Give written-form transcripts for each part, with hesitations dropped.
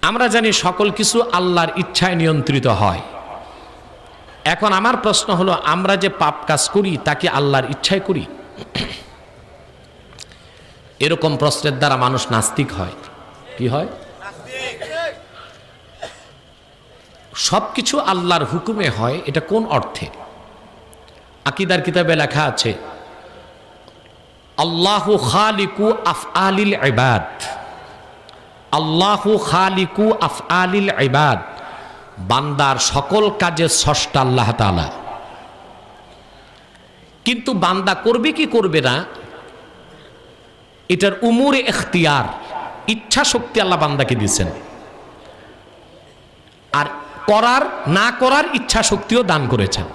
আমরা জানি সকল কিছু আল্লাহর ইচ্ছায় নিয়ন্ত্রিত হয়। এখন আমার প্রশ্ন হলো, আমরা যে পাপ কাজ করি তা কি আল্লাহর ইচ্ছায় করি? এরকম প্রশ্নের দ্বারা মানুষ নাস্তিক হয়। কি হয়? সবকিছু আল্লাহর হুকুমে হয়, এটা কোন অর্থে? আকীদার কিতাবে লেখা আছে, আল্লাহু খালিকু আফআলিল ইবাদ। আল্লাহু খালিকু আফআলিল ইবাদ, বান্দার সকল কাজের স্রষ্টা আল্লাহ তাআলা। কিন্তু বান্দা করবে কি করবে না, এটার উমুরে ইখতিয়ার, ইচ্ছা শক্তি আল্লাহ বান্দাকে দিয়েছেন। আর করার না করার ইচ্ছা শক্তিও দান করেছেন।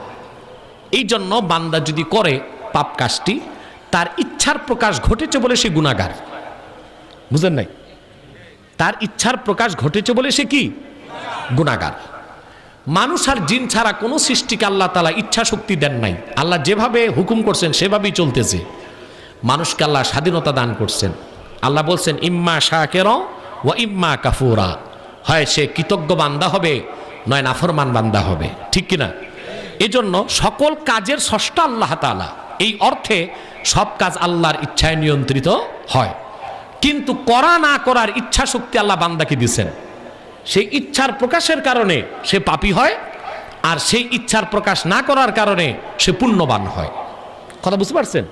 এই জন্য বান্দা যদি করে পাপ কাজটি, তার ইচ্ছার প্রকাশ ঘটেছে বলে সে গুনাহগার। বুঝেন নাই? তার ইচ্ছার প্রকাশ ঘটেছে বলে সে কি? গুনাহগার। মানুষ আর জিন ছাড়া কোনো সৃষ্টিকে আল্লাহ তাআলা ইচ্ছা শক্তি দেন নাই। আল্লাহ যেভাবে হুকুম করছেন সেভাবেই চলতেছে। মানুষকে আল্লাহ স্বাধীনতা দান করছেন। আল্লাহ বলছেন, ইম্মা শাকিরা ওয়া ইম্মা কাফুরা, হয় সে কৃতজ্ঞ বান্দা হবে, নয় নাফরমান বান্দা হবে। ঠিক কিনা? এজন্য সকল কাজের স্রষ্টা আল্লাহ তাআলা। এই অর্থে সব কাজ আল্লাহর ইচ্ছায় নিয়ন্ত্রিত হয়। কিন্তু করা না করার ইচ্ছা শক্তি আল্লাহ বান্দাকে দিয়েছেন। সেই ইচ্ছার প্রকাশের কারণে সে পাপী হয়, আর সেই ইচ্ছার প্রকাশ না করার কারণে সে পুণ্যবান হয়। কথা বুঝতে পারছেন?